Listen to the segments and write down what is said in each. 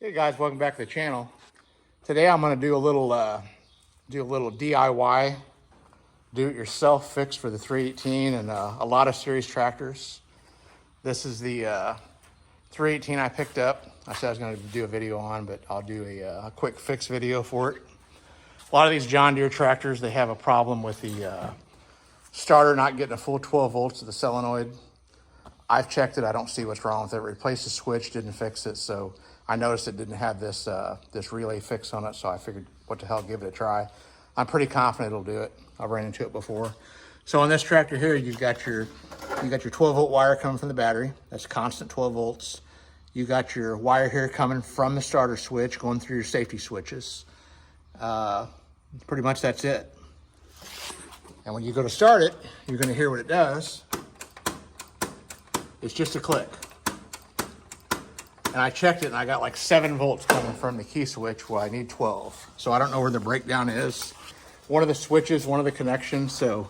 Hey guys, welcome back to the channel. Today I'm going to do a little DIY, do-it-yourself fix for the 318 and a lot of series tractors. This is the 318 I picked up. I said I was going to do a video on, but I'll do a quick fix video for it. A lot of these John Deere tractors, they have a problem with the starter not getting a full 12 volts to the solenoid. I've checked it. I don't see what's wrong with it. Replaced the switch, didn't fix it. So I noticed it didn't have this this relay fix on it. So I figured, what the hell, give it a try. I'm pretty confident it'll do it. I've ran into it before. So on this tractor here, you've got your 12 volt wire coming from the battery. That's constant 12 volts. You got your wire here coming from the starter switch, going through your safety switches. Pretty much that's it. And when you go to start it, you're going to hear what it does. It's just a click. And I checked it and I got like 7 volts coming from the key switch where I need 12. So I don't know where the breakdown is. One of the switches, one of the connections. So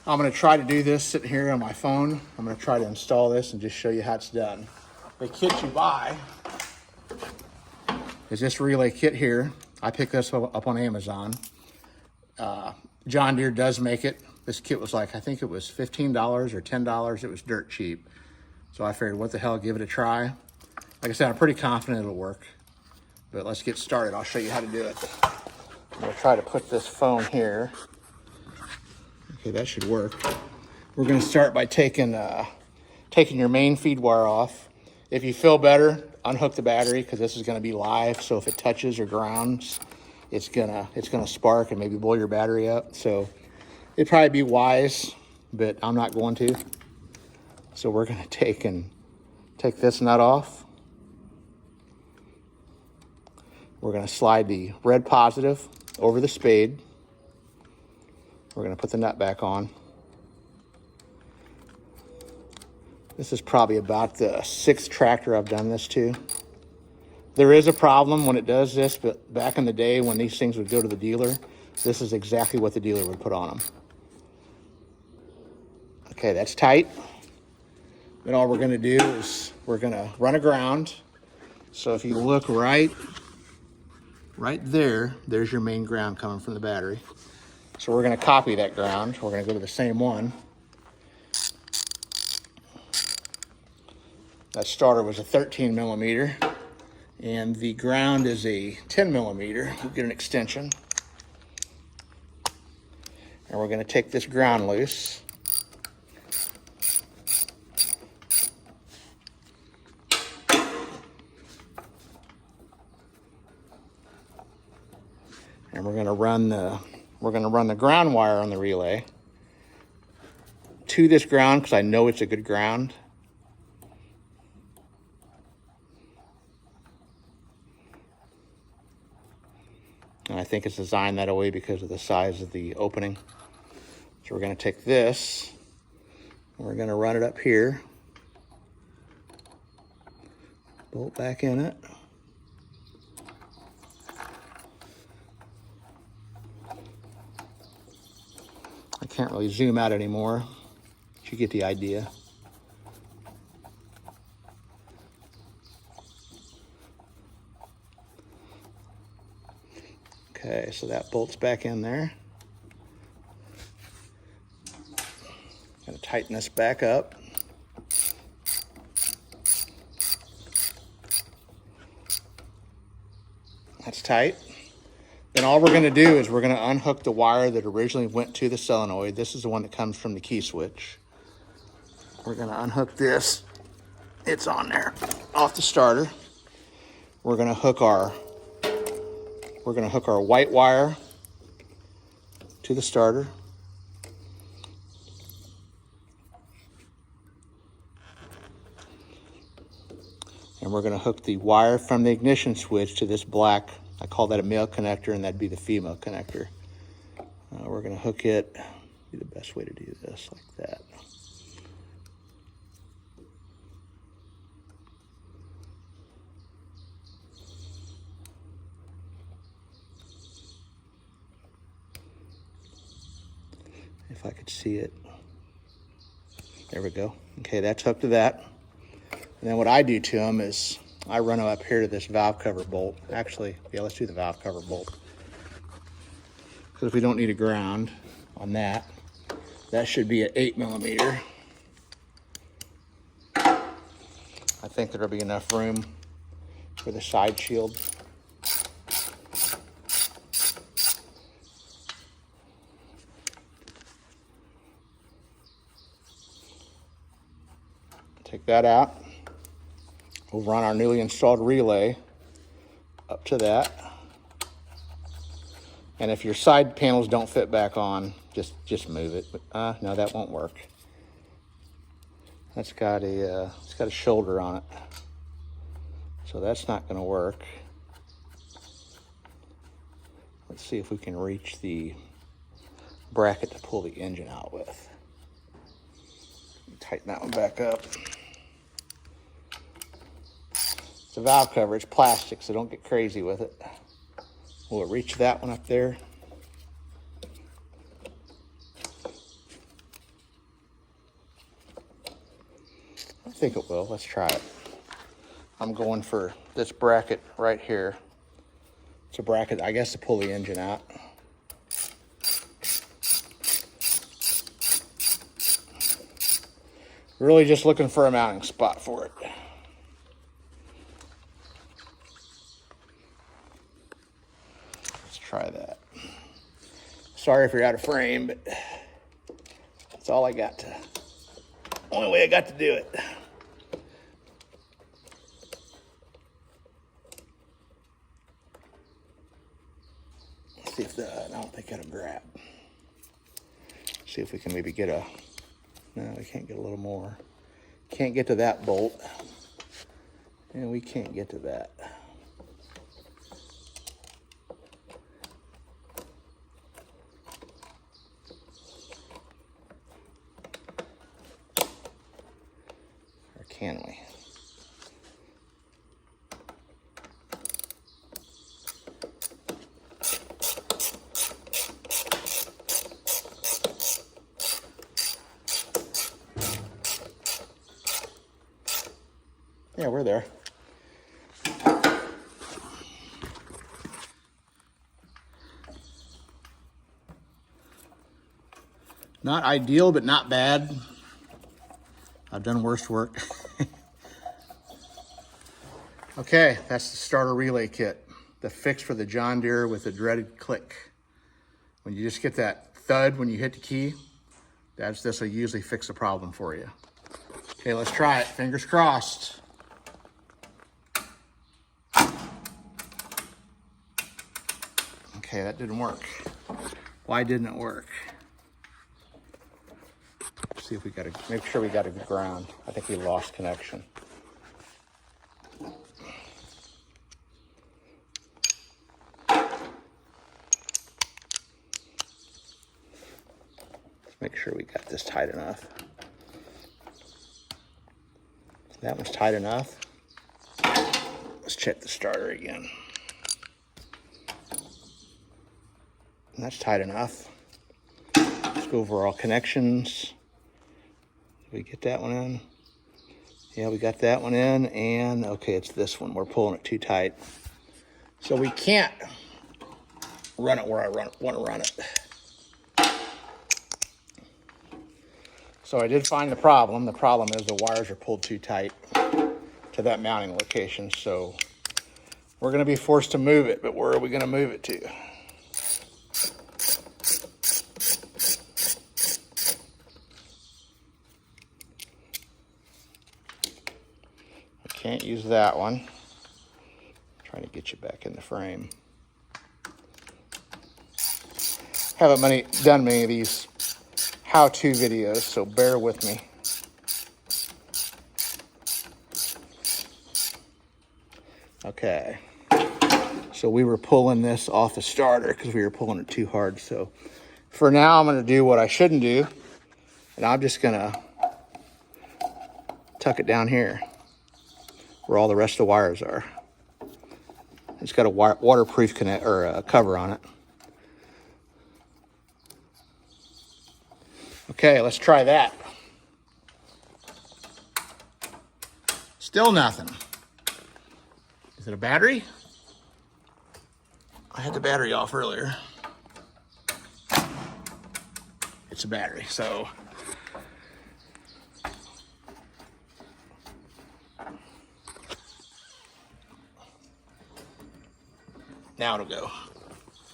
I'm gonna try to do this sitting here on my phone. I'm gonna try to install this and just show you how it's done. The kit you buy is this relay kit here. I picked this up on Amazon. John Deere does make it. This kit was like, I think it was $15 or $10. It was dirt cheap. So I figured, what the hell, give it a try. Like I said, I'm pretty confident it'll work. But let's get started. I'll show you how to do it. I'm gonna try to put this phone here. Okay, that should work. We're gonna start by taking your main feed wire off. If you feel better, unhook the battery, because this is gonna be live. So if it touches or grounds, it's gonna spark and maybe blow your battery up. So it'd probably be wise, but I'm not going to. So we're gonna take this nut off. We're gonna slide the red positive over the spade. We're gonna put the nut back on. This is probably about the 6th tractor I've done this to. There is a problem when it does this, but back in the day when these things would go to the dealer, this is exactly what the dealer would put on them. Okay, that's tight. Then all we're gonna do is we're gonna run a ground. So if you look right there, there's your main ground coming from the battery. So we're gonna copy that ground. We're gonna go to the same one. That starter was a 13 millimeter and the ground is a 10 millimeter. We'll get an extension. And we're gonna take this ground loose. And we're gonna run the ground wire on the relay to this ground, because I know it's a good ground. And I think it's designed that way because of the size of the opening. So we're gonna take this, and we're gonna run it up here, bolt back in it. I can't really zoom out anymore, but you get the idea. Okay, so that bolts back in there. Gonna tighten this back up. That's tight. Then all we're gonna do is we're gonna unhook the wire that originally went to the solenoid. This is the one that comes from the key switch. We're gonna unhook this. It's on there, off the starter. We're gonna hook our white wire to the starter. And we're gonna hook the wire from the ignition switch to this black, I call that a male connector, and that'd be the female connector. We're gonna hook it, be the best way to do this, like that. If I could see it. There we go. Okay, that's hooked to that. And then what I do to them is I run up here to this valve cover bolt. Actually, yeah, let's do the valve cover bolt. Because if we don't need a ground on that, that should be an 8mm. I think there'll be enough room for the side shield. Take that out. We'll run our newly installed relay up to that. And if your side panels don't fit back on, just move it. But no, that won't work. That's got a it's got a shoulder on it, so that's not going to work. Let's see if we can reach the bracket to pull the engine out with. Tighten that one back up. It's a valve cover. It's plastic, so don't get crazy with it. Will it reach that one up there? I think it will. Let's try it. I'm going for this bracket right here. It's a bracket, I guess, to pull the engine out. Really just looking for a mounting spot for it. Let's try that. Sorry if you're out of frame, but that's all I got to, only way I got to do it. Let's see if I don't think it'll grab. See if we can maybe get a, no, we can't get a little more. Can't get to that bolt. And we can't get to that. Or can we? Yeah, we're there. Not ideal, but not bad. I've done worse work. Okay, that's the starter relay kit. The fix for the John Deere with the dreaded click. When you just get that thud when you hit the key, this will usually fix the problem for you. Okay, let's try it. Fingers crossed. Okay, that didn't work. Why didn't it work? Let's see if we got to make sure we got a good ground. I think we lost connection. Let's make sure we got this tight enough. That one's tight enough. Let's check the starter again. And that's tight enough. Let's go over all connections. Did we get that one in? Yeah, we got that one in. And okay, it's this one. We're pulling it too tight. So we can't run it where I want to run it. So I did find the problem. The problem is the wires are pulled too tight to that mounting location. So we're going to be forced to move it. But where are we going to move it to? Can't use that one. Trying to get you back in the frame. Haven't done many of these how-to videos, so bear with me. Okay. So we were pulling this off the starter because we were pulling it too hard. So for now, I'm going to do what I shouldn't do. And I'm just going to tuck it down here where all the rest of the wires are. It's got a waterproof cover on it. Okay, let's try that. Still nothing. Is it a battery? I had the battery off earlier. It's a battery, so. Now it'll go.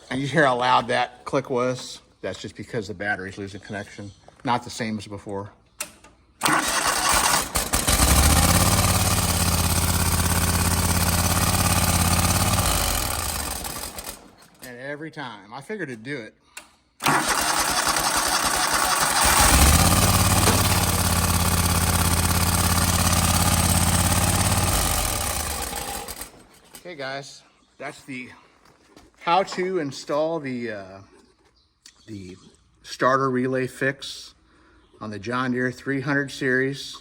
And you hear how loud that click was? That's just because the battery's losing connection. Not the same as before. And every time, I figured it'd do it. Okay guys, that's the how to install the starter relay fix on the John Deere 300 series.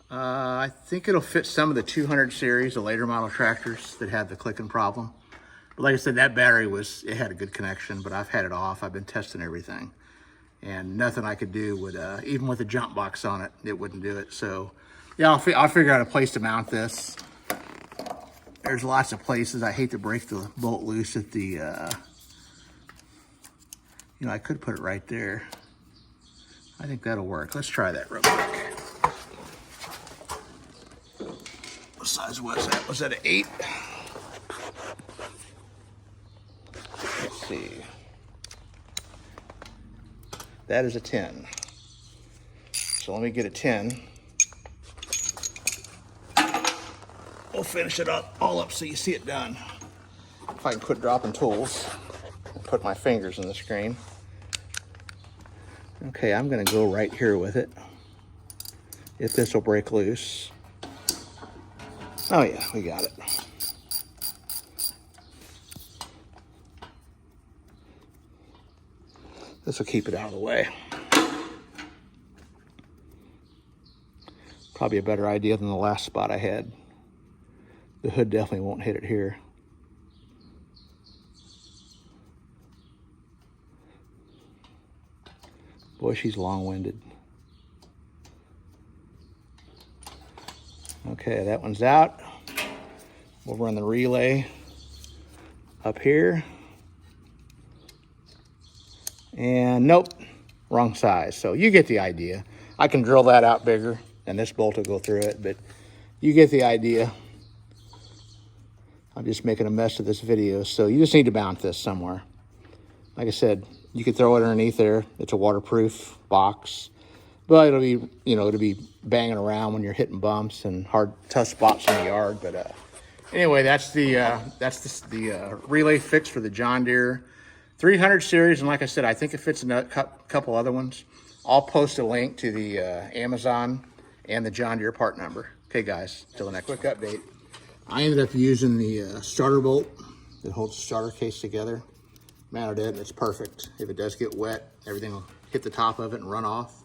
I think it'll fit some of the 200 series, the later model tractors that had the clicking problem. But like I said, that battery it had a good connection, but I've had it off. I've been testing everything. And nothing I could do would, even with a jump box on it, it wouldn't do it. So yeah, I'll figure out a place to mount this. There's lots of places. I hate to break the bolt loose at the, you know, I could put it right there. I think that'll work. Let's try that real quick. What size was that? Was that an 8? Let's see. That is a 10. So let me get a 10. We'll finish it up all up so you see it done. If I can quit dropping tools and put my fingers in the screen. Okay, I'm gonna go right here with it. If this will break loose. Oh yeah, we got it. This will keep it out of the way. Probably a better idea than the last spot I had. The hood definitely won't hit it here. Boy, she's long-winded. Okay, that one's out. We'll run the relay up here. And nope, wrong size. So you get the idea. I can drill that out bigger and this bolt will go through it, but you get the idea. I'm just making a mess of this video, so you just need to mount this somewhere. Like I said, you could throw it underneath there. It's a waterproof box, but it'll be, you know, it'll be banging around when you're hitting bumps and hard, tough spots in the yard. But anyway, that's the relay fix for the John Deere 300 series, and like I said, I think it fits in a couple other ones. I'll post a link to the Amazon and the John Deere part number. Okay, guys, till the next quick update. I ended up using the starter bolt that holds the starter case together. Mounted it, and it's perfect. If it does get wet, everything will hit the top of it and run off.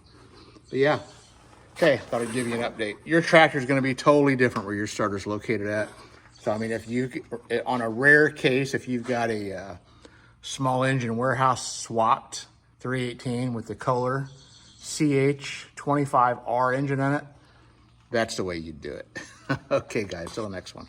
But yeah, okay, thought I'd give you an update. Your tractor is going to be totally different where your starter's located at. So I mean, if you, on a rare case, if you've got a small engine warehouse swapped 318 with the Kohler CH25R engine in it, that's the way you'd do it. Okay, guys, till the next one.